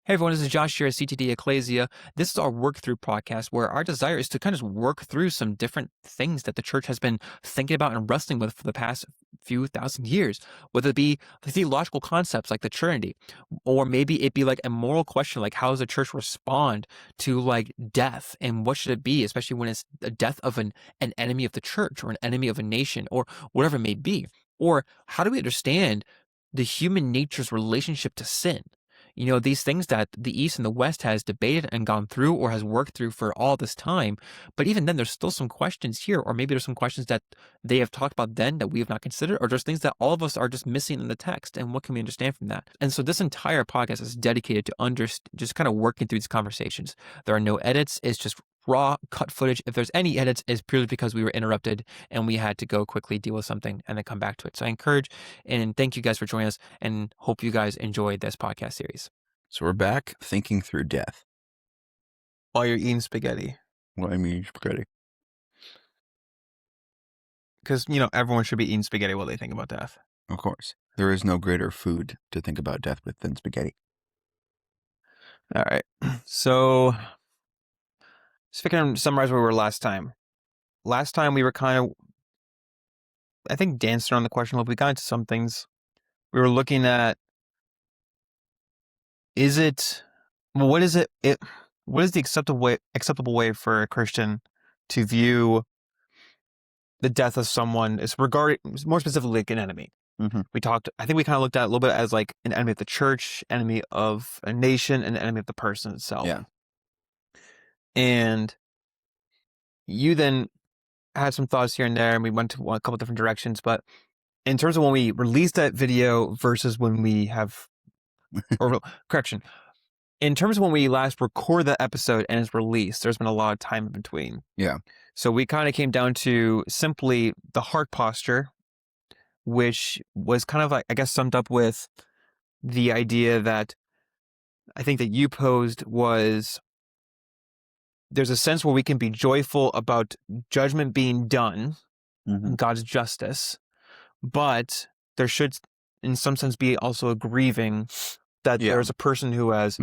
Hey everyone, this is Josh here at CTD Ecclesia. This is our work through podcast where our desire is to kind of work through some different things that the church has been thinking about and wrestling with for the past few thousand years, whether it be the theological concepts like the Trinity, or maybe it be like a moral question like how does the church respond to like death and what should it be, especially when it's the death of an enemy of the church or an enemy of a nation or whatever it may be. Or how do we understand the human nature's relationship to sin? These things that the East and the West has debated and gone through or has worked through for all this time. But even then, there's still some questions here, or maybe there's some questions that they have talked about then that we have not considered, or there's things that all of us are just missing in the text. And what can we understand from that? And so this entire podcast is dedicated to just kind of working through these conversations. There are no edits. It's just raw cut footage. If there's any edits, it's purely because we were interrupted and we had to go quickly deal with something and then come back to it. So I encourage and thank you guys for joining us and hope you guys enjoyed this podcast series. So we're back thinking through death. While you're eating spaghetti. Well, I mean spaghetti. Because, everyone should be eating spaghetti while they think about death. Of course. There is no greater food to think about death with than spaghetti. All right. So, just to summarize where we were last time. Last time we were kind of, I think, dancing around the question a little bit. We got into some things. We were looking at, what is the acceptable way for a Christian to view the death of someone is regarded more specifically like an enemy. Mm-hmm. I think we kind of looked at it a little bit as like an enemy of the church, enemy of a nation, and an enemy of the person itself. Yeah. And you then had some thoughts here and there, and we went to a couple different directions. But in terms of when we released that video versus when we have, or correction, in terms of when we last record that episode and it's released, there's been a lot of time in between. Yeah. So we kind of came down to simply the heart posture, which was kind of like, I guess, summed up with the idea that I think that you posed was there's a sense where we can be joyful about judgment being done, Mm-hmm. God's justice, but there should, in some sense, be also a grieving that there's a person who has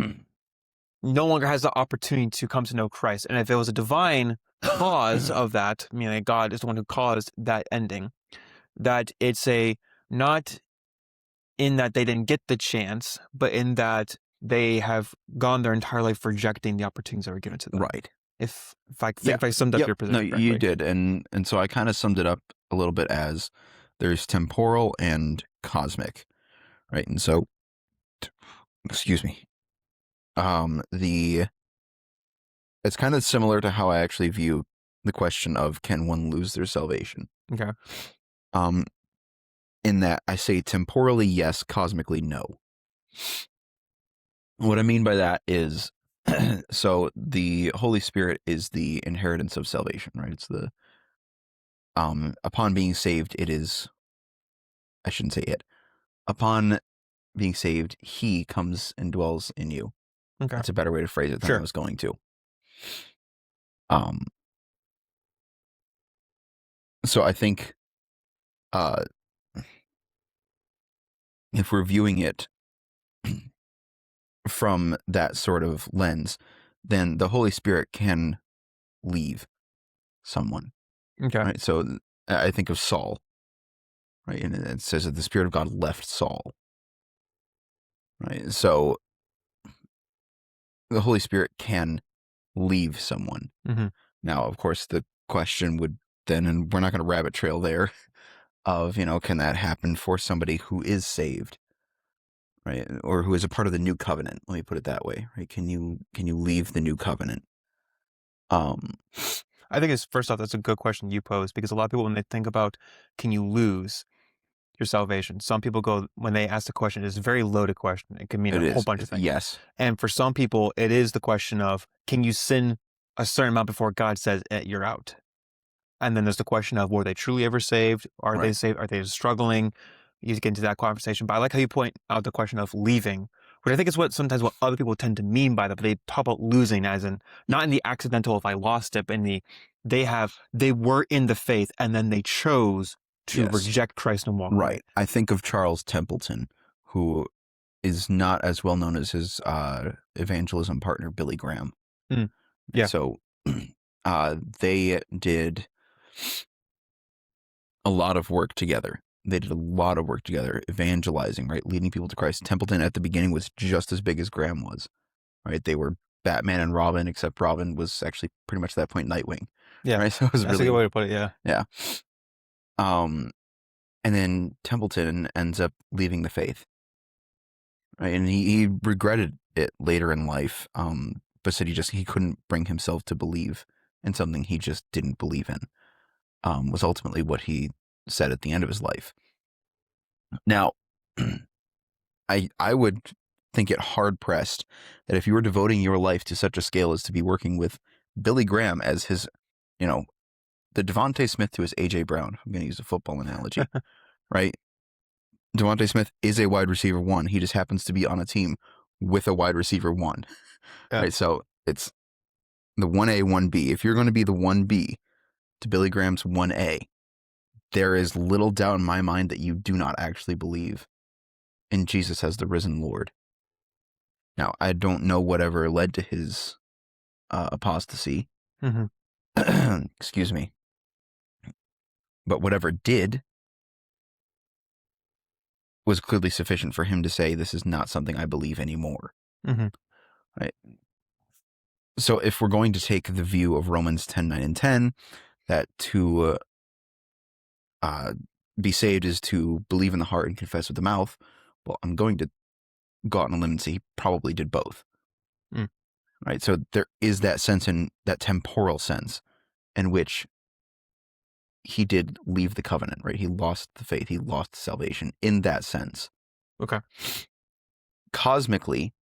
no longer has the opportunity to come to know Christ. And if it was a divine cause of that, meaning God is the one who caused that ending, that it's not in that they didn't get the chance, but in that they have gone their entire life rejecting the opportunities that were given to them. Right. If I summed up your position No, correctly. you did. And so I kind of summed it up a little bit as there's temporal and cosmic, right? And so, excuse me, it's kind of similar to how I actually view the question of can one lose their salvation? Okay. In that I say temporally yes, cosmically no. What I mean by that is, so the Holy Spirit is the inheritance of salvation, right? It's the, upon being saved, I shouldn't say it. Upon being saved, He comes and dwells in you. Okay. That's a better way to phrase it than I was going to. So I think, if we're viewing it from that sort of lens, then the Holy Spirit can leave someone. Okay. Right? So I think of Saul, right? And it says that the Spirit of God left Saul. Right? So the Holy Spirit can leave someone. Mm-hmm. Now, of course, the question would then, and we're not going to rabbit trail there, of, can that happen for somebody who is saved? Right? Or who is a part of the new covenant. Let me put it that way, right? Can you leave the new covenant? I think first off, that's a good question you pose, because a lot of people, when they think about, can you lose your salvation? Some people when they ask the question, it's a very loaded question. It can mean a whole bunch of things. Yes. And for some people, it is the question of, can you sin a certain amount before God says you're out? And then there's the question of, were they truly ever saved? Are they saved? Are they struggling? You get into that conversation. But I like how you point out the question of leaving, which I think is what other people tend to mean by that. But they talk about losing as in, not in the accidental, if I lost it, but in they were in the faith and then they chose to reject Christ no longer. Right. I think of Charles Templeton, who is not as well known as his evangelism partner, Billy Graham. Yeah. So they did a lot of work together. They did a lot of work together, evangelizing, right? Leading people to Christ. Templeton at the beginning was just as big as Graham was, right? They were Batman and Robin, except Robin was actually pretty much at that point Nightwing, Yeah. right? So it was That's a really, good way to put it. Yeah. yeah. And then Templeton ends up leaving the faith, right? And he regretted it later in life, but said he couldn't bring himself to believe in something he just didn't believe in, was ultimately what he said at the end of his life. Now, I would think it hard pressed that if you were devoting your life to such a scale as to be working with Billy Graham as his, the Devontae Smith to his AJ Brown. I'm going to use a football analogy, right? Devontae Smith is a wide receiver 1. He just happens to be on a team with a wide receiver 1, Yeah. right? So it's the 1A, 1B. If you're going to be the 1B to Billy Graham's 1A, there is little doubt in my mind that you do not actually believe in Jesus as the risen Lord. Now, I don't know whatever led to his apostasy. Excuse me. But whatever did was clearly sufficient for him to say, this is not something I believe anymore. Right? So if we're going to take the view of Romans 10, 9, and 10, that to be saved is to believe in the heart and confess with the mouth, well, I'm going to go out on a limb and say he probably did both. Right? So there is that sense, in that temporal sense, in which he did leave the covenant, right? He lost the faith. He lost salvation in that sense. Okay. Cosmically,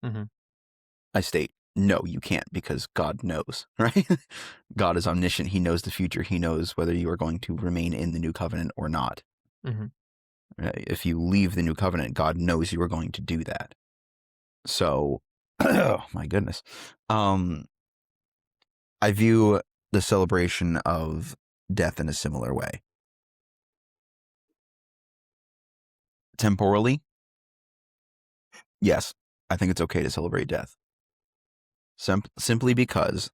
I state, no, you can't, because God knows, right? God is omniscient. He knows the future. He knows whether you are going to remain in the new covenant or not. If you leave the new covenant, God knows you are going to do that. So, oh my goodness. I view the celebration of death in a similar way. Temporally, yes, I think it's okay to celebrate death. Simply because,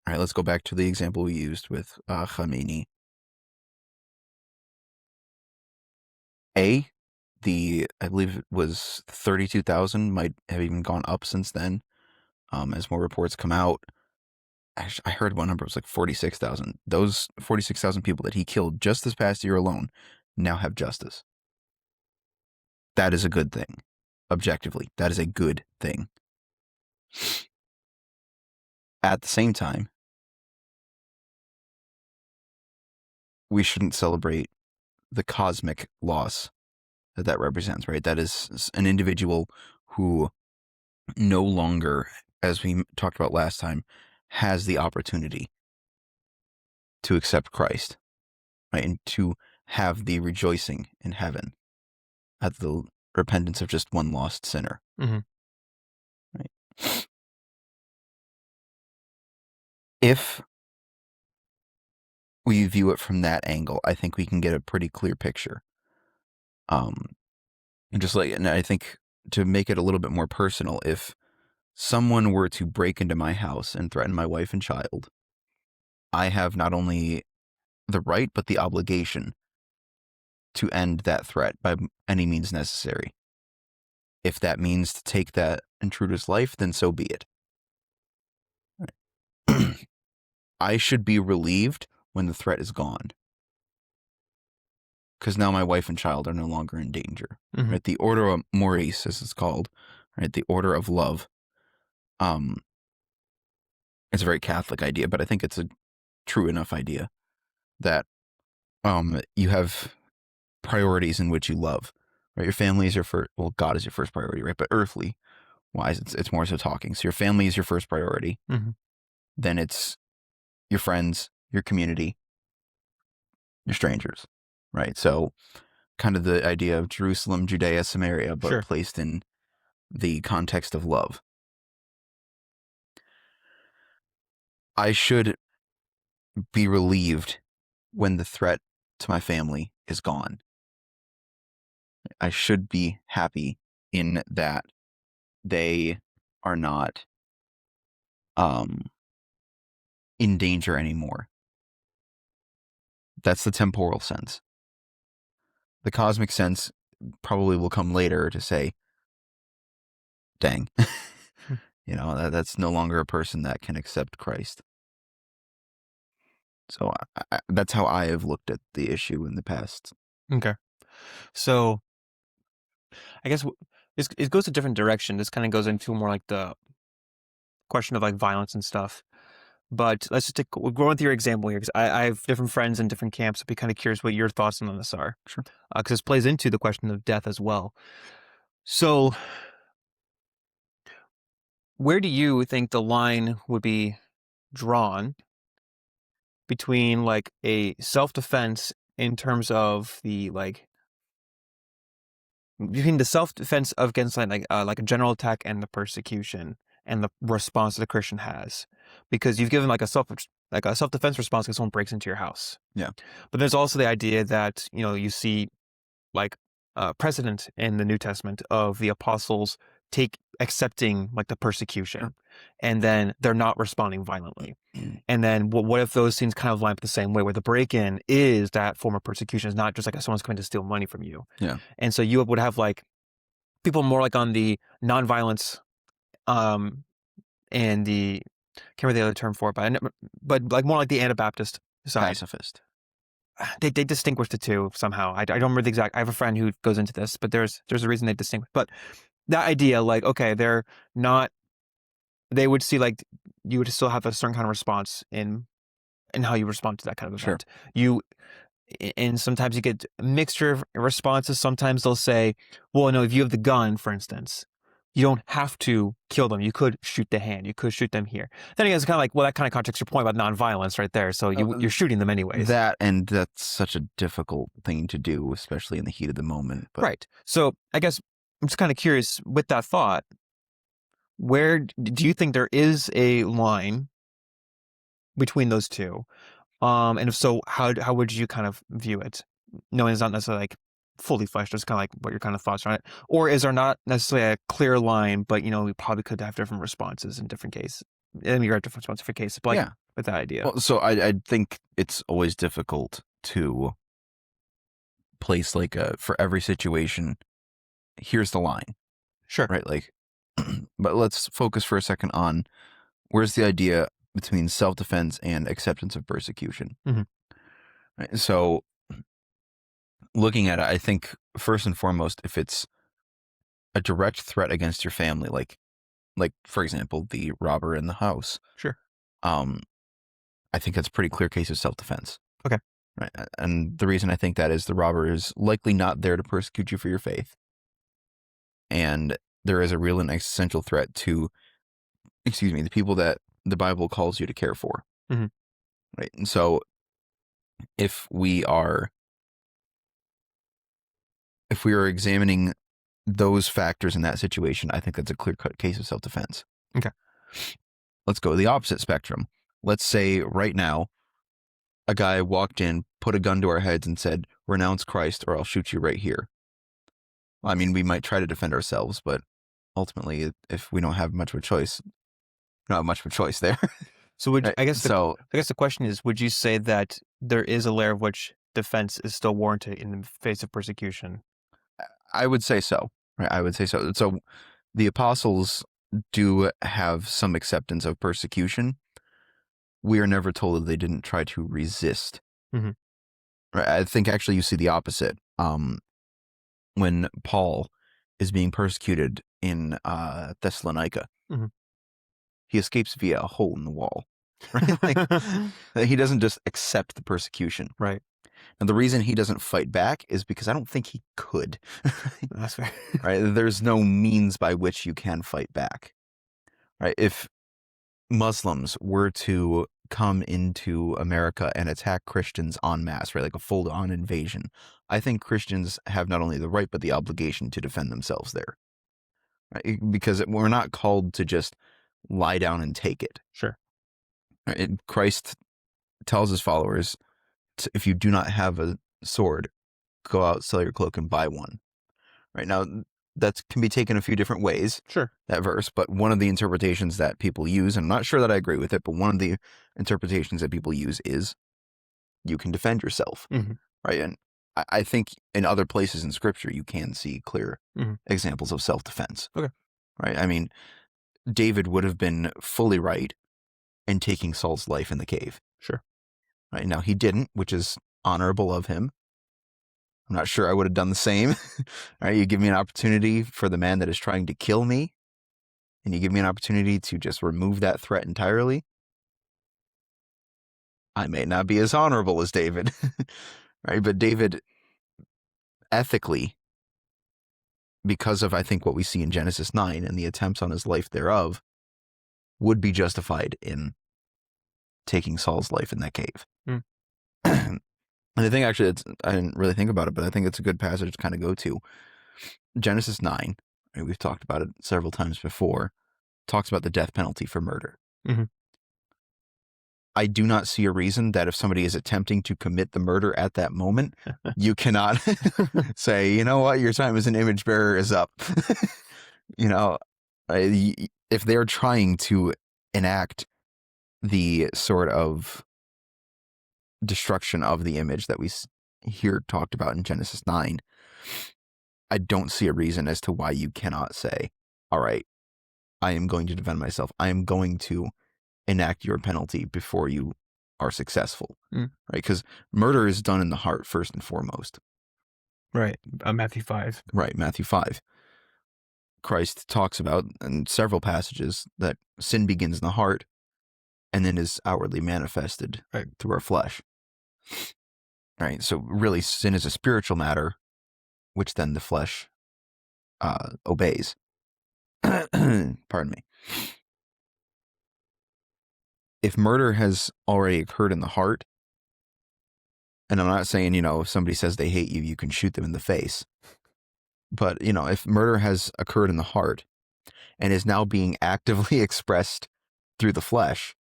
all right, let's go back to the example we used with Khamenei. I believe it was 32,000, might have even gone up since then, as more reports come out. Actually, I heard one number was like 46,000. Those 46,000 people that he killed just this past year alone now have justice. That is a good thing. Objectively, that is a good thing. At the same time, we shouldn't celebrate the cosmic loss that represents, right? That is an individual who no longer, as we talked about last time, has the opportunity to accept Christ, right? And to have the rejoicing in heaven at the repentance of just one lost sinner. Right? If we view it from that angle, I think we can get a pretty clear picture. And I think to make it a little bit more personal, if someone were to break into my house and threaten my wife and child, I have not only the right, but the obligation to end that threat by any means necessary. If that means to take that intruder's life, then so be it. I should be relieved when the threat is gone, because now my wife and child are no longer in danger. Right? The order of Maurice, as it's called, right? The order of love. It's a very Catholic idea, but I think it's a true enough idea that you have priorities in which you love. Right? Your family is your first. Well, God is your first priority, right? But earthly wise, it's more so talking. So your family is your first priority. Then it's your friends, your community, your strangers, right? So kind of the idea of Jerusalem, Judea, Samaria, but placed in the context of love. I should be relieved when the threat to my family is gone. I should be happy in that they are not in danger anymore. That's the temporal sense. The cosmic sense probably will come later to say, dang, that's no longer a person that can accept Christ. So that's how I have looked at the issue in the past. Okay. So I guess it goes a different direction. This kind of goes into more like the question of like violence and stuff. But let's just we'll go with your example here, because I have different friends in different camps. I'd be kind of curious what your thoughts on this are. Sure. Because this plays into the question of death as well. So where do you think the line would be drawn between like a self-defense in terms of the like between the self-defense against like a general attack and the persecution and the response that the Christian has? Because you've given like a self-defense response because someone breaks into your house. Yeah. But there's also the idea that, you see like precedent in the New Testament of the apostles accepting like the persecution, and then they're not responding violently. And then what if those things kind of line up the same way, where the break-in is that form of persecution? Is not just like if someone's coming to steal money from you. Yeah. And so you would have like people more like on the nonviolence, and the can't remember the other term for it, but like more like the Anabaptist side. Pacifist. They distinguish the two somehow. I don't remember the exact. I have a friend who goes into this, but there's a reason they distinguish. But that idea, like, okay, they're not. They would see like you would still have a certain kind of response in how you respond to that kind of event. Sure. And sometimes you get a mixture of responses. Sometimes they'll say, well, no, if you have the gun, for instance, you don't have to kill them. You could shoot the hand. You could shoot them here. Then again, it's kind of like, well, that kind of contradicts your point about nonviolence right there. So you're shooting them anyways. That's such a difficult thing to do, especially in the heat of the moment. But. Right. So I guess I'm just kind of curious with that thought, where do you think there is a line between those two? And if so, how would you kind of view it? Knowing it's not necessarily like fully fleshed, just kind of like what your kind of thoughts are on it. Or is there not necessarily a clear line, but we probably could have different responses in different cases. I mean, you're at different responses for cases, but like, with that idea. Well, so I think it's always difficult to place like for every situation, here's the line. Sure. Right? Like, but let's focus for a second on where's the idea between self-defense and acceptance of persecution. Mm-hmm. Right? So looking at it, I think first and foremost, if it's a direct threat against your family, like for example, the robber in the house. Sure. I think that's a pretty clear case of self-defense. Okay. Right. And the reason I think that is the robber is likely not there to persecute you for your faith. And there is a real and existential threat to, the people that the Bible calls you to care for. Mm-hmm. Right. And so if we are examining those factors in that situation, I think that's a clear-cut case of self-defense. Okay. Let's go to the opposite spectrum. Let's say right now, a guy walked in, put a gun to our heads and said, renounce Christ or I'll shoot you right here. Well, I mean, we might try to defend ourselves, but ultimately, if we don't have much of a choice, we don't have much of a choice there. So I guess the question is, would you say that there is a layer of which defense is still warranted in the face of persecution? I would say so. Right? I would say so. So the apostles do have some acceptance of persecution. We are never told that they didn't try to resist. Mm-hmm. Right? I think actually you see the opposite. When Paul is being persecuted in Thessalonica, mm-hmm. he escapes via a hole in the wall. Right? Like, he doesn't just accept the persecution. Right. And the reason he doesn't fight back is because I don't think he could. That's fair. Right? There's no means by which you can fight back. Right? If Muslims were to come into America and attack Christians en masse, right? Like a full-on invasion, I think Christians have not only the right, but the obligation to defend themselves there. Right? Because we're not called to just lie down and take it. Sure. Right? Christ tells his followers, if you do not have a sword, go out, sell your cloak, and buy one. Right now, that can be taken a few different ways, Sure. that verse. But one of the interpretations that people use, and I'm not sure that I agree with it, but one of the interpretations that people use is you can defend yourself, Mhm. right? And I think in other places in Scripture you can see clear Mhm. examples of self-defense. Okay. Right? I mean, David would have been fully right in taking Saul's life in the cave. Sure. Right? Now he didn't, which is honorable of him. I'm not sure I would have done the same. Right? You give me an opportunity for the man that is trying to kill me, and you give me an opportunity to just remove that threat entirely. I may not be as honorable as David. Right? But David, ethically, because of, I think, what we see in Genesis 9 and the attempts on his life thereof, would be justified in taking Saul's life in that cave. Mm. And I think actually, I didn't really think about it, but I think it's a good passage to kind of go to. Genesis 9, right, we've talked about it several times before, talks about the death penalty for murder. Mhm. I do not see a reason that if somebody is attempting to commit the murder at that moment, you cannot say, you know what, your time as an image bearer is up. You know, if they're trying to enact the sort of destruction of the image that we hear talked about in Genesis 9, I don't see a reason as to why you cannot say, all right, I am going to defend myself. I am going to enact your penalty before you are successful. Mm. Right? Because murder is done in the heart first and foremost. Right. Matthew 5. Right. Matthew 5. Christ talks about in several passages that sin begins in the heart and then is outwardly manifested through our flesh. Right. So really, sin is a spiritual matter, which then the flesh obeys. Pardon me. If murder has already occurred in the heart, and I'm not saying, if somebody says they hate you, you can shoot them in the face. But, if murder has occurred in the heart and is now being actively expressed through the flesh,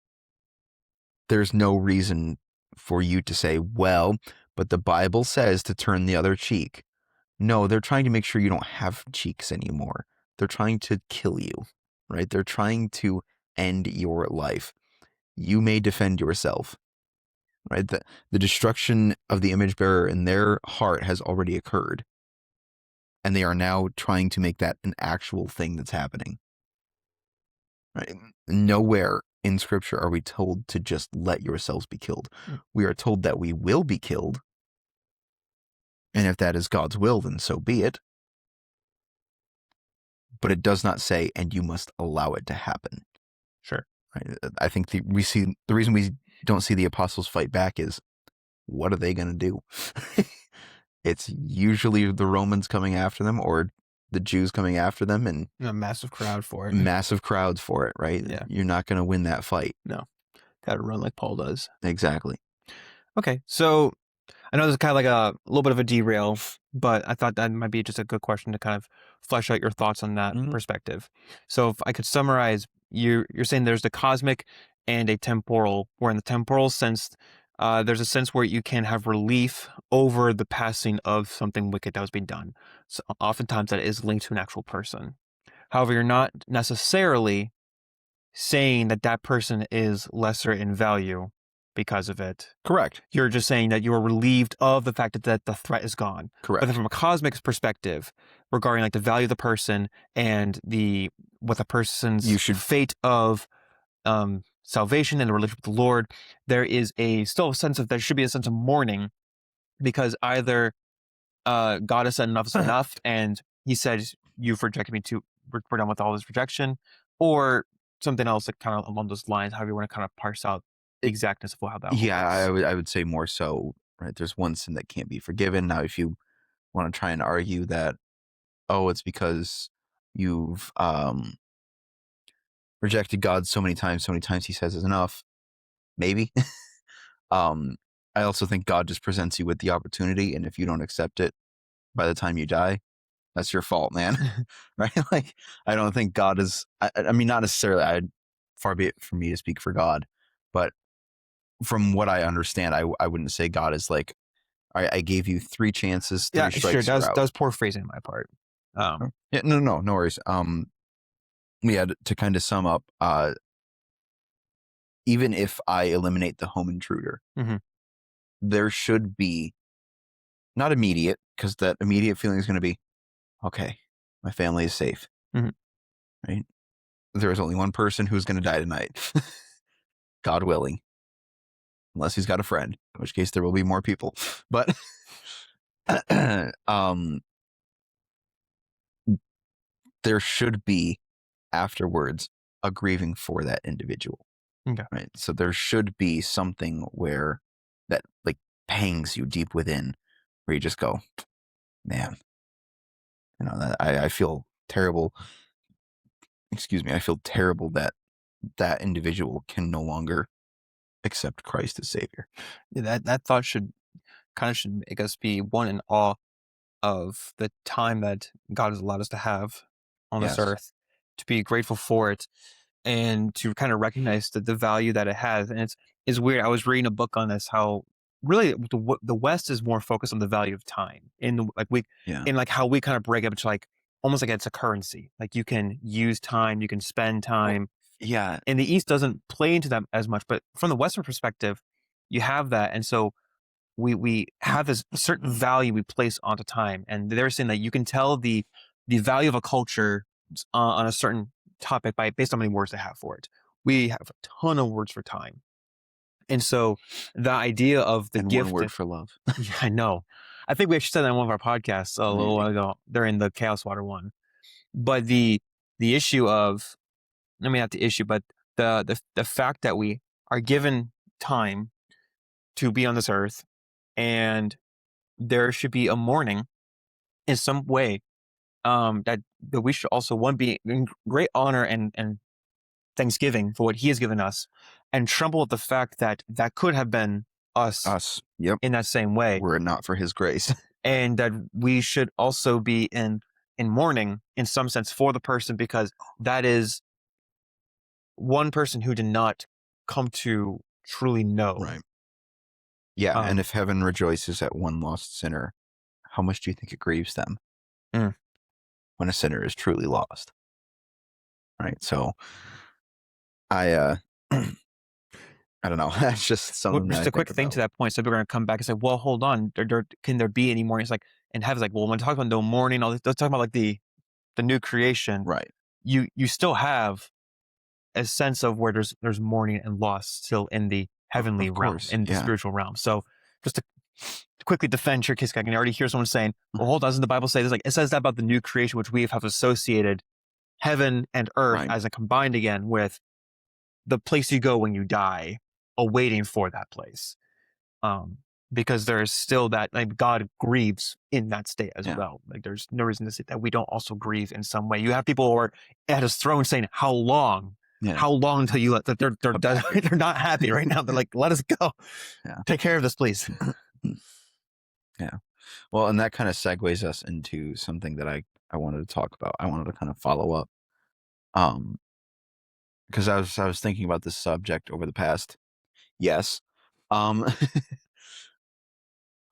there's no reason for you to say, well, but the Bible says to turn the other cheek. No, they're trying to make sure you don't have cheeks anymore. They're trying to kill you, right? They're trying to end your life. You may defend yourself, right? The destruction of the image bearer in their heart has already occurred. And they are now trying to make that an actual thing that's happening. Right? Nowhere in Scripture are we told to just let yourselves be killed. We are told that we will be killed. And if that is God's will, then so be it. But it does not say, and you must allow it to happen. Sure. Right? I think the reason we don't see the apostles fight back is, what are they going to do? It's usually the Romans coming after them or the Jews coming after them, and A massive crowd for it. massive crowds for it, right? Yeah. You're not going to win that fight. No. Got to run like Paul does. Exactly. Okay. So I know this is kind of like a little bit of a derail, but I thought that might be just a good question to kind of flesh out your thoughts on that perspective. So if I could summarize, you're saying there's the cosmic and a temporal, where in the temporal sense, there's a sense where you can have relief over the passing of something wicked that was being done. So oftentimes that is linked to an actual person. However, you're not necessarily saying that that person is lesser in value because of it. Correct. You're just saying that you are relieved of the fact that the threat is gone. Correct. But then from a cosmic perspective, regarding like the value of the person and what the person's fate of salvation and the relationship with the Lord, there is there should be a sense of mourning, because either God has said enough is enough, and He said, you've rejected me too, we're done with all this rejection, or something else that kind of along those lines, however you want to kind of parse out the exactness of how that works. Yeah, I would say more so, right? There's one sin that can't be forgiven. Now, if you want to try and argue that, it's because you've rejected God so many times He says is enough, maybe. I also think God just presents you with the opportunity, and if you don't accept it by the time you die, that's your fault, man. Right? Like, I don't think God is, I mean, not necessarily, far be it from me to speak for God, but from what I understand, I wouldn't say God is like, all right, I gave you 3 chances, 3 strikes. Sure. That was poor phrasing on my part. Yeah, no worries. Yeah, to kind of sum up, even if I eliminate the home intruder, Mhm. there should be not immediate, because that immediate feeling is going to be, okay, my family is safe, Mhm. right? There is only one person who's going to die tonight, God willing, unless he's got a friend, in which case there will be more people. But there should be afterwards a grieving for that individual, Okay. right? So there should be something where that like pangs you deep within, where you just go, man, that I feel terrible. Excuse me, I feel terrible that that individual can no longer accept Christ as Savior. Yeah, that thought should make us be one in awe of the time that God has allowed us to have on this Yes. earth, to be grateful for it, and to kind of recognize the value that it has. And it's weird. I was reading a book on this, how really the West is more focused on the value of time, in Yeah. in like how we kind of break it up to like almost like it's a currency. Like you can use time, you can spend Well, time. yeah. And the East doesn't play into that as much, but from the Western perspective, you have that, and so we have this certain value we place onto time, and they're saying that you can tell the value of a culture on a certain topic by based on how many words they have for it. We have a ton of words for time, and so the idea of the And one gift. word for love. Yeah, I know. I think we actually said that in one of our podcasts a little while Maybe. ago during the Chaos Water one. But the issue of, I mean, not the issue, but the fact that we are given time to be on this earth, and there should be a mourning in some way, that we should also one be in great honor and thanksgiving for what he has given us, and tremble at the fact that that could have been us Us. Yep. in that same way, Were it not for his grace. and that we should also be in mourning in some sense for the person, because that is one person who did not come to truly know. Right. Yeah. And Um, if heaven rejoices at one lost sinner, how much do you think it grieves them mm. when a sinner is truly lost? Right. So I I don't know. That's just Well, something that just I a think quick thing to about. that point. So people are going to come back and say, "Well, hold on, can there be any mourning?" It's like, and heaven's like, "Well, when talking about no mourning, all this, they're talking about like the new creation. Right. You still have a sense of where there's mourning and loss still in the heavenly Of realm, course. in the Yeah. spiritual realm." So just to quickly defend your case, I can already hear someone saying, "Well, hold on, doesn't the Bible say this?" Like it says that about the new creation, which we have associated heaven and earth Right. as a combined again with the place you go when you die, awaiting for that place. Um, because there's still that, like, God grieves in that state as Yeah. well. Like there's no reason to say that we don't also grieve in some way. You have people who are at his throne saying, "How long? Yeah. How long until you let that they're Come back. they're not happy right now. They're like, let us go. Yeah. Take care of this, please." Yeah. Well, and that kind of segues us into something that I wanted to talk about. I wanted to kind of follow up. Um, because I was thinking about this subject over the past. Yes. Um,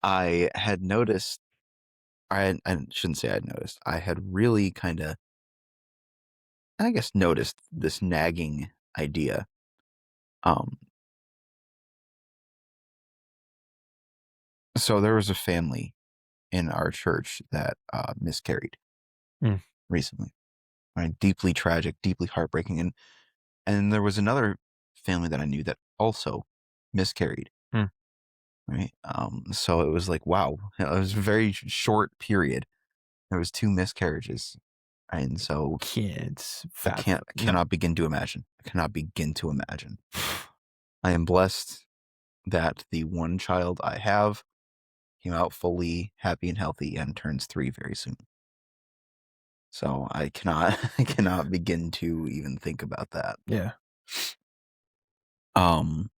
I had noticed. I shouldn't say I'd noticed. I had really kind of, I guess, noticed this nagging idea. Um, so there was a family in our church that miscarried Mm. recently. Right? Deeply tragic, deeply heartbreaking, and there was another family that I knew that also miscarried. Mm. Right. So it was like, wow, it was a very short period. There was two miscarriages. And so Kids, I fat. No. cannot begin to imagine. I cannot begin to imagine. I am blessed that the one child I have came out fully happy and healthy and turns 3 very soon. So I cannot, I cannot begin to even think about that. Yeah. Um,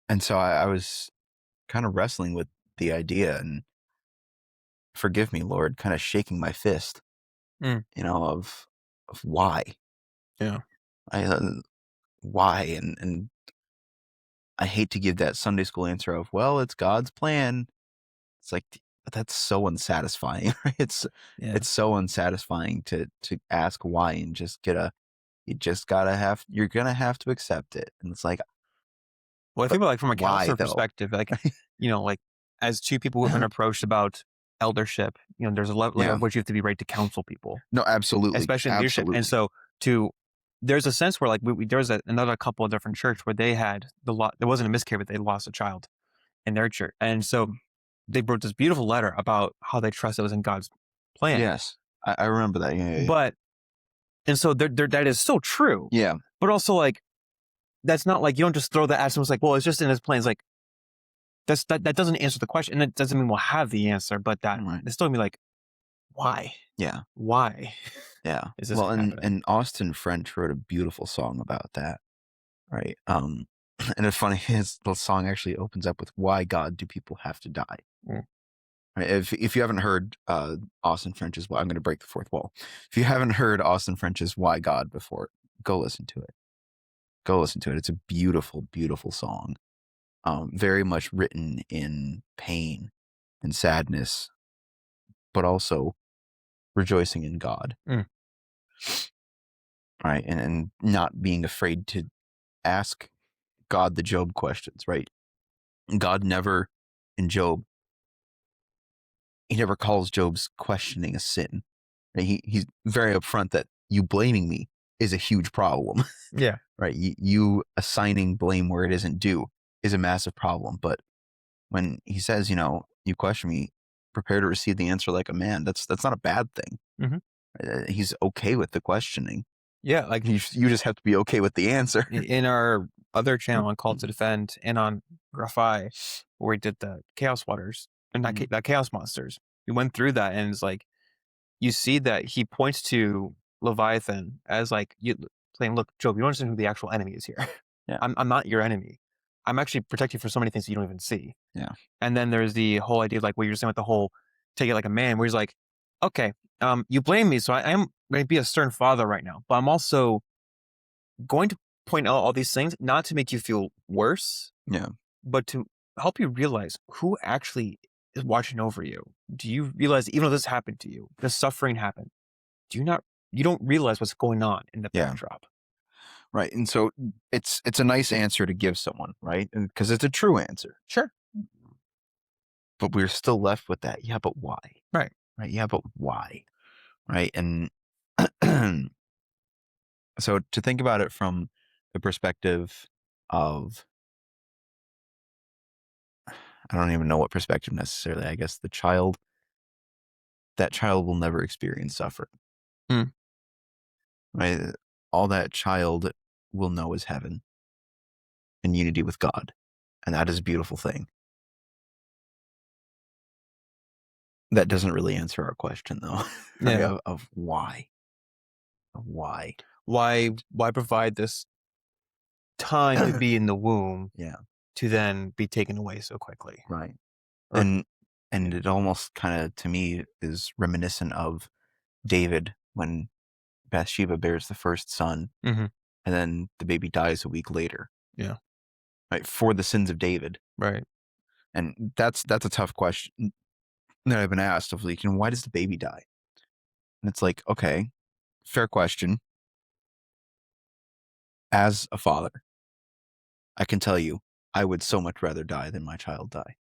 and so I was kind of wrestling with the idea, and forgive me, Lord, kind of shaking my fist, Mm. of why, Yeah. I, why, and I hate to give that Sunday school answer of, well, it's God's plan. It's like, that's so unsatisfying, right? Yeah. It's so unsatisfying to ask why and just you're gonna have to accept it. And it's like, Well, I but think about, like, from a why counselor though? perspective, like, like, as two people who have been approached about eldership, there's a level, like, Yeah. at which you have to be ready to counsel people, No, absolutely. especially in leadership. And Absolutely. so to there's a sense where, like, there was another couple of different church where they had there wasn't a miscarriage, but they lost a child in their church. And so they wrote this beautiful letter about how they trust it was in God's plan. Yes. I remember that. Yeah, yeah, yeah. But and so that is still true. Yeah. But also, like, that's not like you don't just throw that at someone. It's like, well, it's just in his plans. Like, that doesn't answer the question. And it doesn't mean we'll have the answer, but that Right. it's still gonna be like, why? Yeah. Why Yeah. is this Well, and happening? Austin French wrote a beautiful song about that, right? And it's funny, his the song actually opens up with "Why God do people have to die?" Mm. Right? If you haven't heard Austin French's "Why," I'm going to break the fourth wall. If you haven't heard Austin French's "Why God" before, go listen to it. Go listen to it. It's a beautiful, beautiful song. Very much written in pain and sadness, but also rejoicing in God. Mm. Right. And not being afraid to ask God the Job questions, right? God never, in Job, he never calls Job's questioning a sin. Right? He's very upfront that you blaming me is a huge problem, Yeah. right? You assigning blame where it isn't due is a massive problem. But when he says, you question me, prepare to receive the answer like a man, that's not a bad thing. Hmm. He's okay with the questioning. Yeah. Like, You just have to be okay with the answer. in our other channel on Call to Defend and on Graphi, where we did the Chaos Waters and not Mhm. the Chaos Monsters, we went through that, and it's like you see that he points to Leviathan as like you saying, "Look, Job, you don't understand who the actual enemy is here. Yeah. I'm not your enemy. I'm actually protecting you for so many things that you don't even see." Yeah. And then there's the whole idea of, like, what you're saying with the whole take it like a man, where he's like, "Okay, you blame me, so I am going to be a stern father right now, but I'm also going to point out all these things not to make you feel worse, Yeah. but to help you realize who actually is watching over you. Do you realize, even though this happened to you, this suffering happened, do you don't realize what's going on in the Yeah. backdrop?" Right. And so it's a nice answer to give someone, right? Because it's a true answer. Sure. But we're still left with that. Yeah, but why? Right. Right. Yeah, but why? Right. And so to think about it from the perspective of, I don't even know what perspective necessarily, I guess that child will never experience suffering. Mm. Right. All that child will know is heaven and unity with God. And that is a beautiful thing. That doesn't really answer our question though, right? Yeah. Of why. Of why. Why provide this time to be in the womb Yeah. to then be taken away so quickly? Right. Or And it almost kind of, to me, is reminiscent of David when Bathsheba bears the first son, Mhm. and then the baby dies a week later, Yeah. right? For the sins of David. Right. And that's a tough question that I've been asked of, like, why does the baby die? And it's like, okay, fair question. As a father, I can tell you, I would so much rather die than my child die.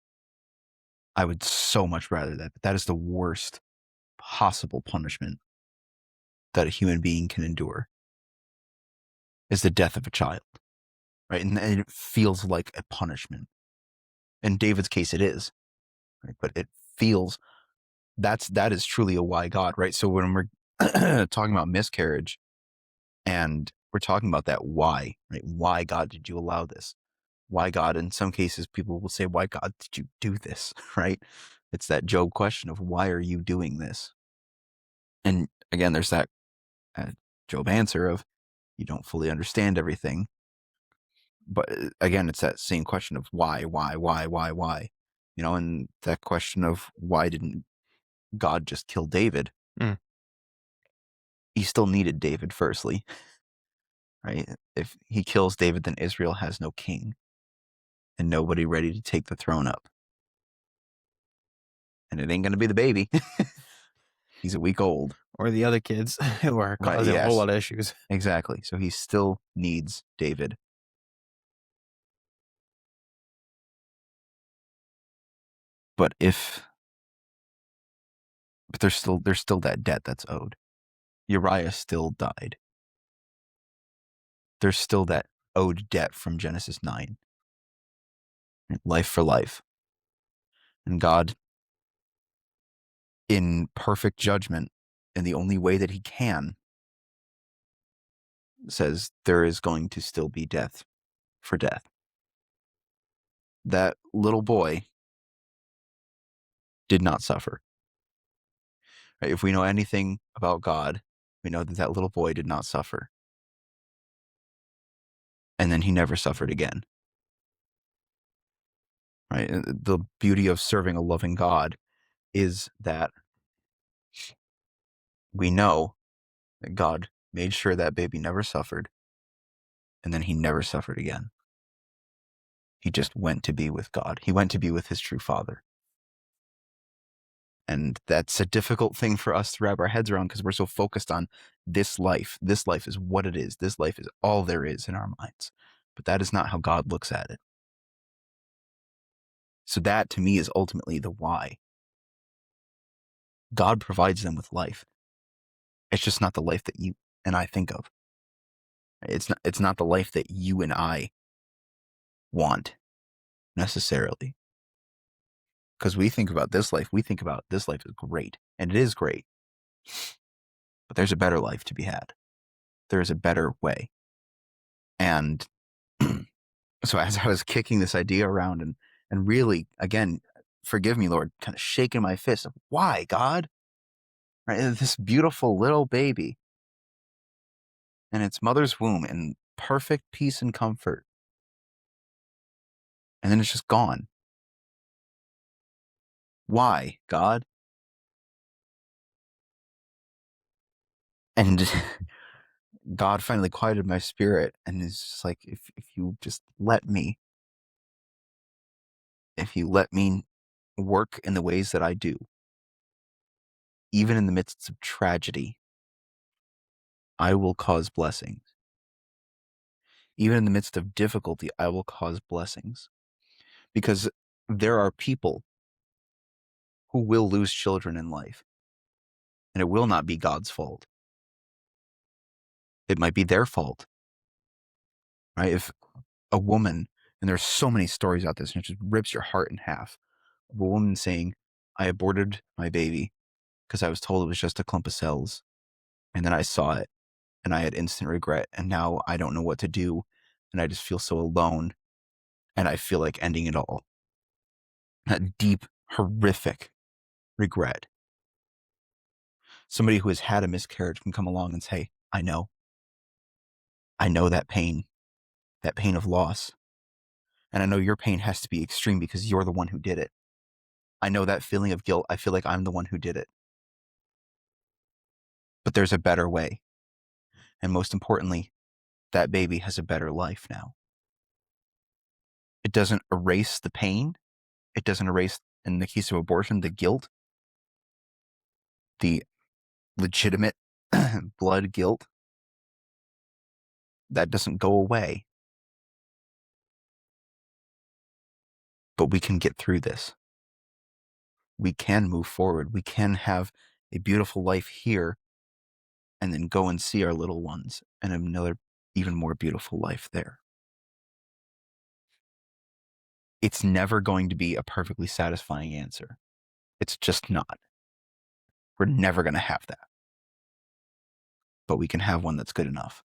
I would so much rather that. But that is the worst possible punishment that a human being can endure, is the death of a child, right? And it feels like a punishment. In David's case, it is, right? But it feels that is truly a why God, right? So when we're talking about miscarriage and we're talking about that why, right? Why God did you allow this? Why God? In some cases, people will say, why God did you do this? Right? It's that Job question of why are you doing this? And again, there's that Job answer of you don't fully understand everything. But again, it's that same question of why, and that question of why didn't God just kill David? Mm. He still needed David, firstly, right? If he kills David, then Israel has no king and nobody ready to take the throne up. And it ain't going to be the baby. He's a week old. Or the other kids who are Right, causing a whole yes. lot of issues. Exactly. So he still needs David. But there's still that debt that's owed. Uriah still died. There's still that owed debt from Genesis 9. Life for life. And God, in perfect judgment, in the only way that he can, says there is going to still be death for death. That little boy did not suffer. Right? If we know anything about God, we know that that little boy did not suffer. And then he never suffered again. Right? The beauty of serving a loving God is that we know that God made sure that baby never suffered, and then he never suffered again. He just went to be with God. He went to be with his true father. And that's a difficult thing for us to wrap our heads around because we're so focused on this life. This life is what it is. This life is all there is in our minds. But that is not how God looks at it. So that, to me, is ultimately the why. God provides them with life. It's just not the life that you and I think of. It's not the life that you and I want necessarily. Because we think about this life is great. And it is great. But there's a better life to be had. There is a better way. And so as I was kicking this idea around and really, again, forgive me, Lord, kind of shaking my fist of why, God? Right? This beautiful little baby in its mother's womb in perfect peace and comfort. And then it's just gone. Why, God? And God finally quieted my spirit and is just like, if you just let me, if you let me work in the ways that I do, even in the midst of tragedy, I will cause blessings. Even in the midst of difficulty, I will cause blessings. Because there are people who will lose children in life, and it will not be God's fault. It might be their fault. Right? If a woman, and there's so many stories out there, and it just rips your heart in half, of a woman saying, I aborted my baby because I was told it was just a clump of cells, and then I saw it, and I had instant regret, and now I don't know what to do, and I just feel so alone, and I feel like ending it all. That deep, horrific regret. Somebody who has had a miscarriage can come along and say, I know that pain of loss. And I know your pain has to be extreme because you're the one who did it. I know that feeling of guilt. I feel like I'm the one who did it. But there's a better way. And most importantly, that baby has a better life now. It doesn't erase the pain. It doesn't erase, in the case of abortion, the guilt, the legitimate blood guilt. That doesn't go away. But we can get through this. We can move forward. We can have a beautiful life here and then go and see our little ones and another even more beautiful life there. It's never going to be a perfectly satisfying answer. It's just not. We're never going to have that. But we can have one that's good enough.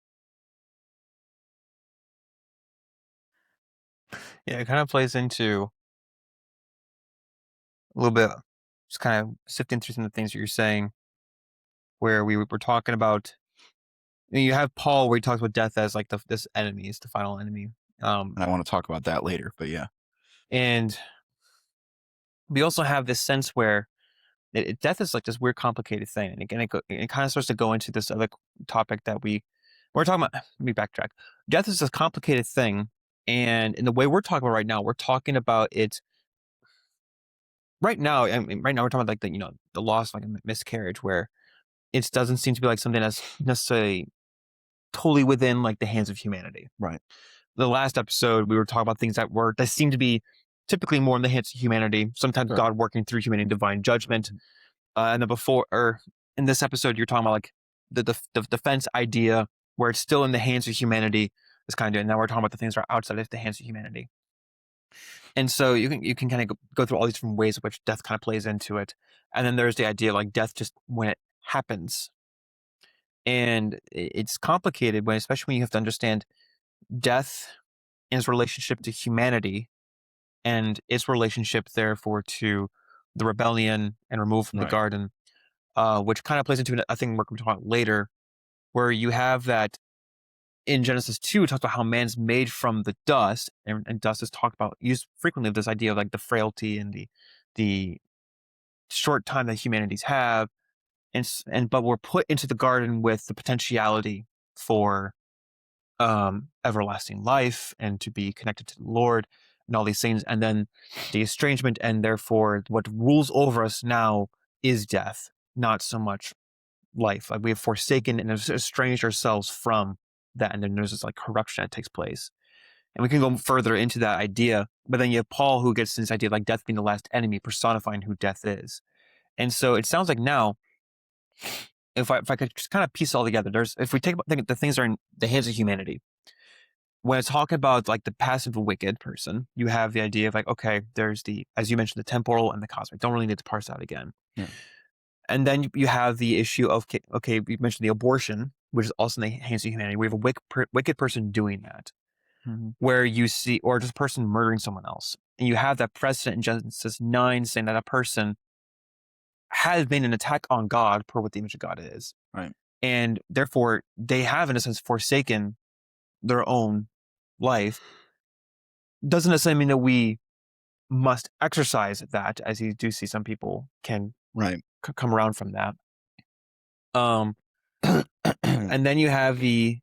Yeah, it kind of plays into a little bit, just kind of sifting through some of the things that you're saying, where we were talking about, you have Paul where he talks about death as like this enemy, is the final enemy. And I want to talk about that later, but yeah. And we also have this sense where death is like this weird, complicated thing. And again, it kind of starts to go into this other topic that we're talking about. Let me backtrack. Death is a complicated thing. And in the way we're talking about right now, we're talking about it right now, I mean, right now we're talking about like the loss, like a miscarriage, where it doesn't seem to be like something that's necessarily totally within like the hands of humanity. Right. The last episode, we were talking about things that seem to be typically more in the hands of humanity. Sometimes Sure. God working through humanity, divine judgment. And then in this episode, you're talking about like the defense idea where it's still in the hands of humanity. Is kind of doing. Now we're talking about the things that are outside of the hands of humanity. And so you can kind of go through all these different ways in which death kind of plays into it. And then there's the idea of like death just when it happens. And it's complicated especially when you have to understand death in its relationship to humanity and its relationship therefore to the rebellion and removal from the Right. garden, which kind of plays into a thing we're going to talk about later, where you have that in Genesis 2, it talks about how man's made from the dust, and dust is talked about, used frequently, this idea of like the frailty and the short time that humanities have, but we're put into the garden with the potentiality for everlasting life and to be connected to the Lord and all these things, and then the estrangement, and therefore what rules over us now is death, not so much life. Like we have forsaken and estranged ourselves from that, and then there's this like corruption that takes place. And we can go further into that idea, but then you have Paul who gets this idea of like death being the last enemy, personifying who death is. And so it sounds like now, if I could just kind of piece it all together, if we take the things that are in the hands of humanity, when it's talking about like the passive wicked person, you have the idea of like, okay, there's as you mentioned, the temporal and the cosmic. Don't really need to parse out again. Yeah. And then you have the issue of, okay, you mentioned the abortion, which is also in the hands of humanity. We have a wicked person doing that, where you see, or just a person murdering someone else. And you have that precedent in Genesis 9 saying that a person has made an attack on God per what the image of God is. Right. And therefore, they have, in a sense, forsaken their own life. Doesn't necessarily mean that we must exercise that, as you do see some people can Right. come around from that. And then you have the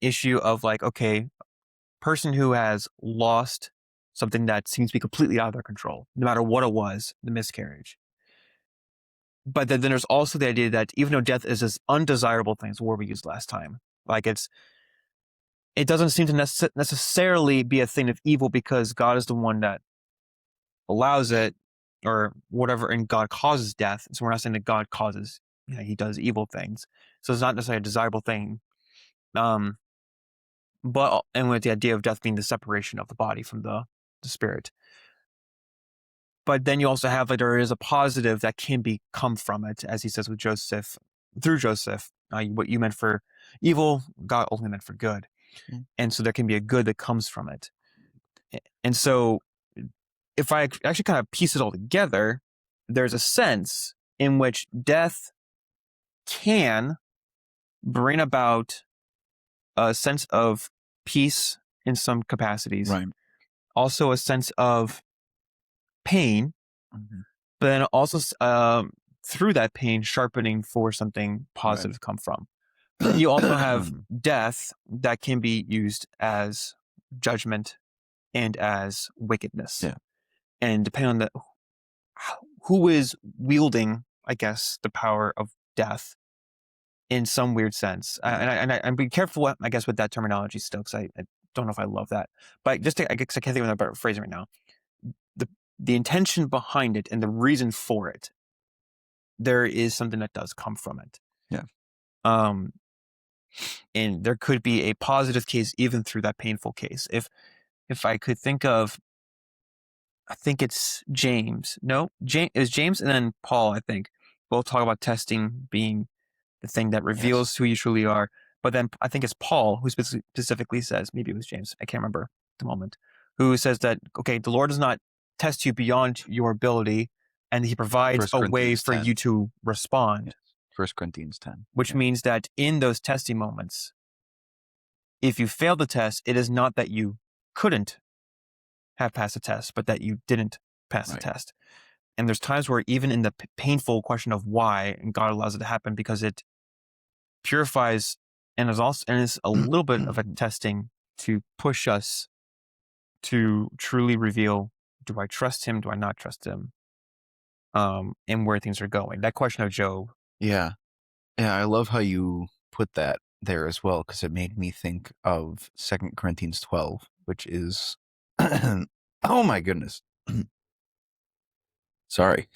issue of like, okay, person who has lost something that seems to be completely out of their control, no matter what it was, the miscarriage. But then there's also the idea that even though death is this undesirable thing, it's a word we used last time, like it doesn't seem to necessarily be a thing of evil because God is the one that allows it or whatever, and God causes death. So we're not saying that God causes, he does evil things. So it's not necessarily a desirable thing. And with the idea of death being the separation of the body from the spirit. But then you also have like there is a positive that can come from it, as he says with Joseph, through Joseph, what you meant for evil, God ultimately meant for good. And so there can be a good that comes from it. And so if I actually kind of piece it all together, there's a sense in which death can bring about a sense of peace in some capacities. Right. Also a sense of pain, but then also through that pain, sharpening for something positive to come from. Then you also have death that can be used as judgment and as wickedness. Yeah. And depending on who is wielding, I guess, the power of death in some weird sense. And be careful, I guess, with that terminology still, because I don't know if I love that. But I guess I can't think of a better phrase right now. The intention behind it and the reason for it, there is something that does come from it. Yeah. And there could be a positive case even through that painful case. If I could think of, I think it's James. No, it was James and then Paul, I think. Both talk about testing being the thing that reveals who you truly are. But then I think it's Paul who specifically says, maybe it was James, I can't remember at the moment, who says that, okay, the Lord does not test you beyond your ability, and he provides a way for 10. you to respond. Yes. 1 Corinthians 10. Which means that in those testing moments, if you fail the test, it is not that you couldn't have passed the test, but that you didn't pass the test. And there's times where even in the painful question of why, and God allows it to happen because it purifies and is a little bit of a testing to push us to truly reveal, do I trust him? Do I not trust him? and where things are going. That question of Job. Yeah. Yeah, I love how you put that there as well, because it made me think of 2 Corinthians 12, which is oh my goodness. Sorry.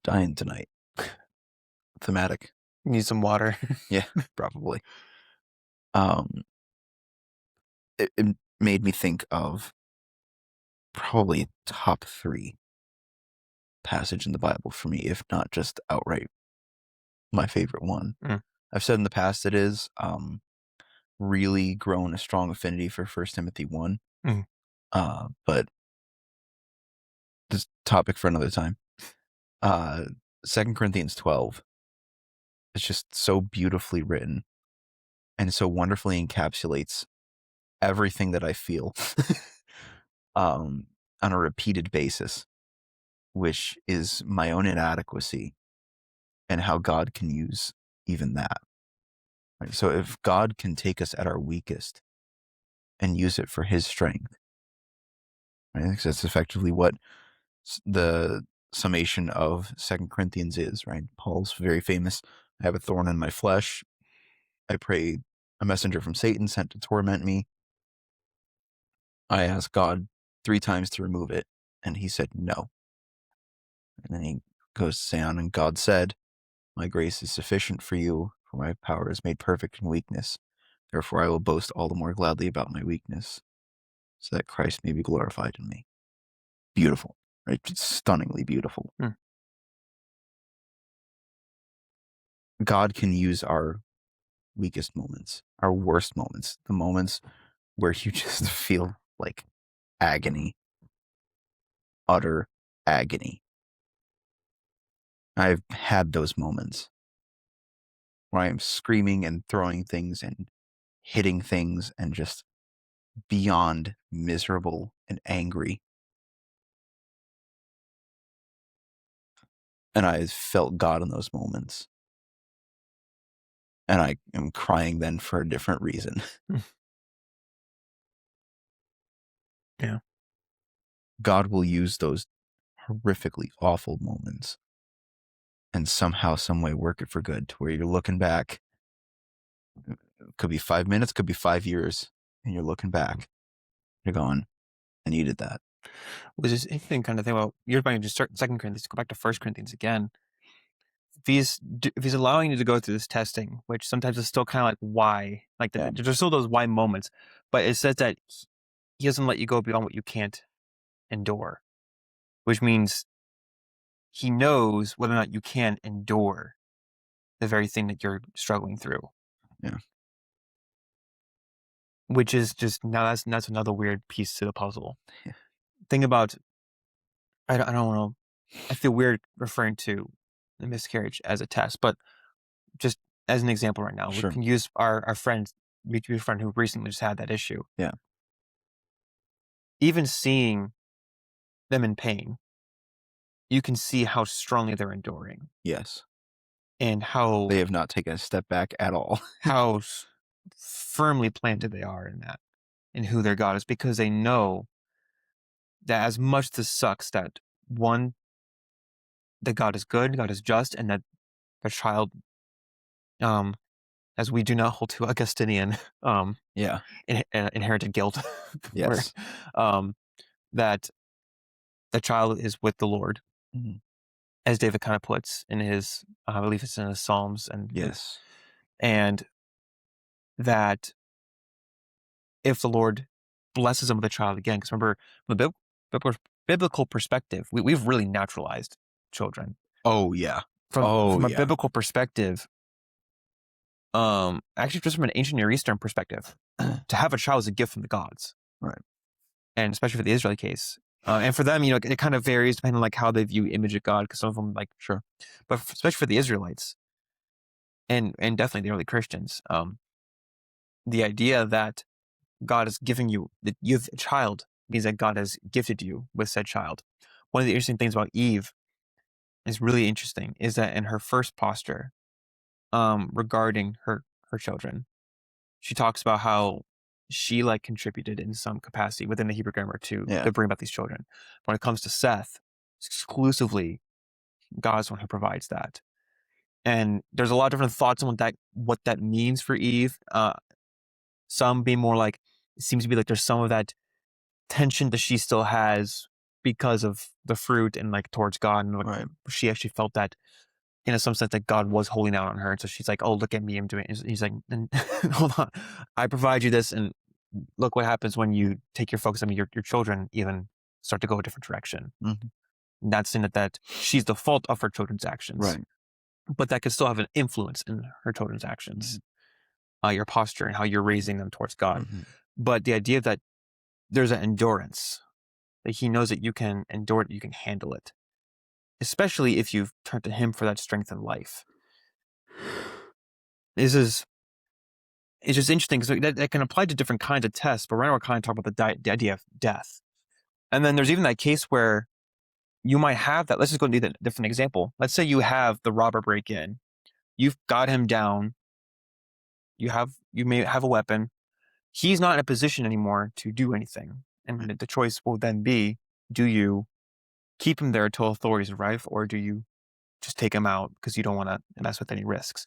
Dying tonight. Thematic. Need some water. Yeah, probably. It made me think of probably top 3 passage in the Bible for me, if not just outright my favorite one. Mm. I've said in the past it is really grown a strong affinity for 1 Timothy 1. Mm. But this topic for another time. 2 Corinthians 12 is just so beautifully written and so wonderfully encapsulates everything that I feel on a repeated basis, which is my own inadequacy and how God can use even that. Right? So if God can take us at our weakest and use it for his strength, right? Because that's effectively what the summation of 2 Corinthians is, right? Paul's very famous, I have a thorn in my flesh. I pray a messenger from Satan sent to torment me. I asked God 3 times to remove it, and he said no. And then he goes to say on, and God said, my grace is sufficient for you, for my power is made perfect in weakness. Therefore I will boast all the more gladly about my weakness, so that Christ may be glorified in me. Beautiful, right? Just stunningly beautiful. Mm. God can use our weakest moments, our worst moments, the moments where you just feel like agony, utter agony. I've had those moments where I am screaming and throwing things and hitting things and just beyond miserable and angry. And I felt God in those moments. And I am crying then for a different reason. Yeah. God will use those horrifically awful moments and somehow, some way work it for good, to where you're looking back. It could be 5 minutes, could be 5 years, and you're looking back. You're going, I needed that. Which is interesting kind of thing about, you're about to just start 2 Corinthians, go back to 1 Corinthians again. If he's allowing you to go through this testing, which sometimes is still kind of like why, like there's still those why moments, but it says that he doesn't let you go beyond what you can't endure, which means he knows whether or not you can endure the very thing that you're struggling through. Yeah. Which is just, now that's another weird piece to the puzzle. Yeah. Think about, I don't know, I feel weird referring to the miscarriage as a test, but just as an example right now, Sure. we can use our mutual friend who recently just had that issue. Yeah. Even seeing them in pain, you can see how strongly they're enduring. Yes. And how they have not taken a step back at all. How firmly planted they are in that, in who their God is, because they know that as much this sucks, that one, that God is good, God is just, and that their child, as we do not hold to Augustinian, Yeah. inherited guilt, Yes. that the child is with the Lord, Mhm. as David kind of puts in his, I believe it's in his Psalms, and Yes. and that if the Lord blesses him with a child again, because remember, from a biblical perspective, we've really naturalized children. Oh yeah. From a yeah. biblical perspective, actually just from an ancient Near Eastern perspective, to have a child is a gift from the gods. Right. And especially for the Israeli case. And for them, it kind of varies depending on like how they view image of God, because some of them like, sure. But especially for the Israelites and definitely the early Christians, the idea that God is giving you, that you have a child, means that God has gifted you with said child. One of the interesting things about Eve is really interesting, is that in her first posture, regarding her children, she talks about how she like contributed in some capacity within the Hebrew grammar to bring about these children. When it comes to Seth, it's exclusively God's the one who provides that. And there's a lot of different thoughts on what that means for Eve. Some being more like, it seems to be like there's some of that tension that she still has because of the fruit and like towards God. And like, Right. she actually felt that in some sense that God was holding out on her. And so she's like, oh, look at me, I'm doing it. He's like, hold on, I provide you this. And look what happens when you take your focus. I mean, your children even start to go a different direction. Mm-hmm. Not saying that she's the fault of her children's actions. Right. But that could still have an influence in her children's actions, your posture and how you're raising them towards God. Mm-hmm. But the idea that there's an endurance, that he knows that you can endure it, you can handle it, especially if you've turned to him for that strength in life. It's just interesting because that can apply to different kinds of tests, but right now we're kind of talking about the idea of death. And then there's even that case where you might have that. Let's just go and do a different example. Let's say you have the robber break in. You've got him down. You may have a weapon. He's not in a position anymore to do anything. And the choice will then be, do you keep him there until authorities arrive, or do you just take him out because you don't want to mess with any risks?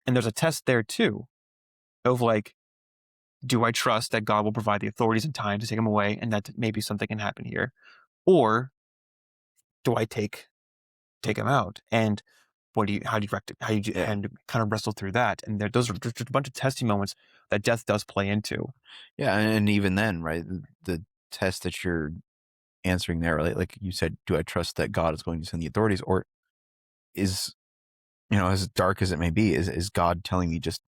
And there's a test there too of like, do I trust that God will provide the authorities in time to take him away and that maybe something can happen here? Or do I take him out? And how do you and kind of wrestle through that? And those are just a bunch of testing moments that death does play into. Yeah, and even then, right, the test that you're answering there, like you said, do I trust that God is going to send the authorities, or is, as dark as it may be, is God telling me just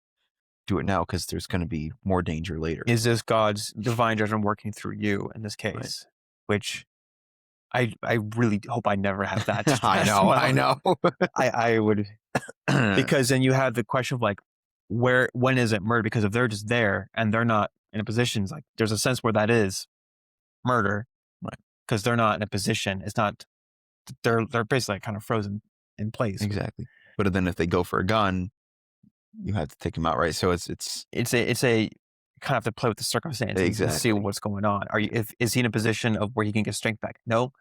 do it now because there's going to be more danger later? Is this God's divine judgment working through you in this case? Right. Which I really hope I never have that. I know. I would, because then you have the question of like, when is it murder? Because if they're just there and they're not in a position, like there's a sense where that is murder, right? Because they're not in a position. It's not. They're basically like kind of frozen in place. Exactly. But then if they go for a gun, you have to take them out, right? So it's a kind of have to play with the circumstances exactly. to see what's going on. Is he in a position of where he can get strength back? No.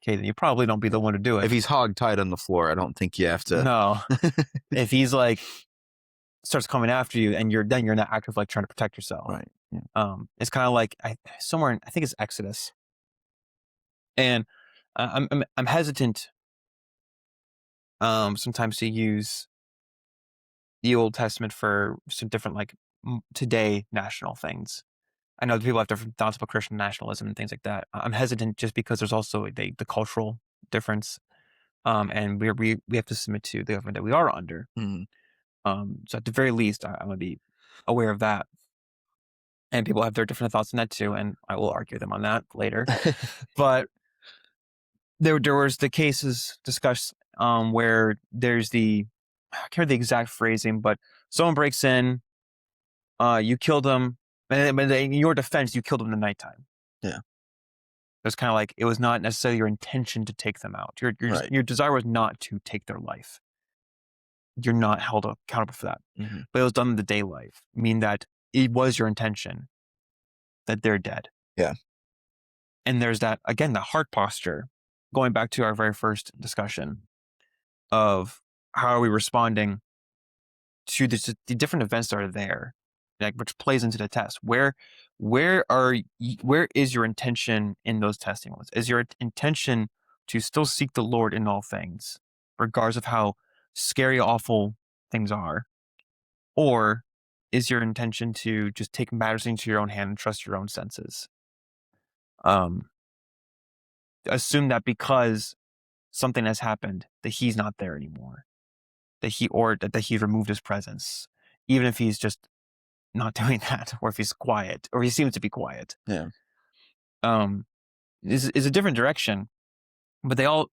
Okay, then you probably don't be the one to do it. If he's hog tied on the floor, I don't think you have to. No. If he's like starts coming after you, and you're not active like trying to protect yourself. Right. Yeah. It's kind of like I think it's Exodus, and I'm hesitant sometimes to use the Old Testament for some different like today national things. I know people have different thoughts about Christian nationalism and things like that. I'm hesitant just because there's also the cultural difference, and we have to submit to the government that we are under. Mm-hmm. So at the very least, I'm gonna be aware of that. And people have their different thoughts on that too, and I will argue them on that later. But there was the cases discussed where there's I can't remember the exact phrasing, but someone breaks in, you killed them, and in your defense, you killed them in the nighttime. Yeah. It was kind of like, it was not necessarily your intention to take them out. Your desire was not to take their life. You're not held accountable for that. Mm-hmm. But it was done in the day life, meaning that it was your intention that they're dead. Yeah. And there's that, again, the heart posture, going back to our very first discussion of how are we responding to the different events that are there, like, which plays into the test. Where is your intention in those testing ones? Is your intention to still seek the Lord in all things, regardless of how scary, awful things are? Or is your intention to just take matters into your own hand and trust your own senses? Assume that because something has happened, that he's not there anymore, that he's removed his presence, even if he's just not doing that, or if he's quiet, or he seems to be quiet. Yeah. Is a different direction, but they all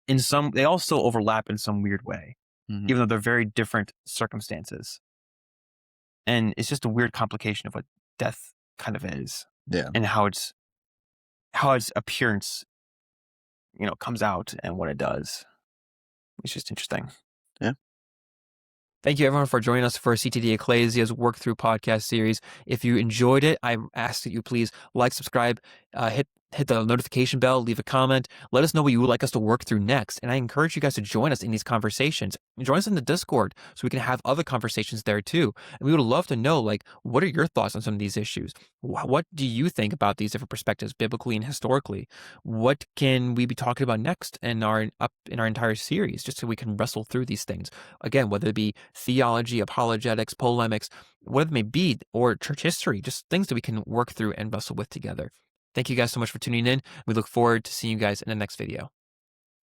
still overlap in some weird way, Mm-hmm. even though they're very different circumstances. And it's just a weird complication of what death kind of is. Yeah. And how its appearance, comes out and what it does. It's just interesting. Yeah. Thank you, everyone, for joining us for CTD Ecclesia's Work Through podcast series. If you enjoyed it, I ask that you please like, subscribe, hit hit the notification bell, leave a comment, let us know what you would like us to work through next. And I encourage you guys to join us in these conversations. Join us in the Discord so we can have other conversations there too. And we would love to know, like, what are your thoughts on some of these issues? What do you think about these different perspectives, biblically and historically? What can we be talking about next in our entire series, just so we can wrestle through these things? Again, whether it be theology, apologetics, polemics, whatever it may be, or church history, just things that we can work through and wrestle with together. Thank you guys so much for tuning in. We look forward to seeing you guys in the next video.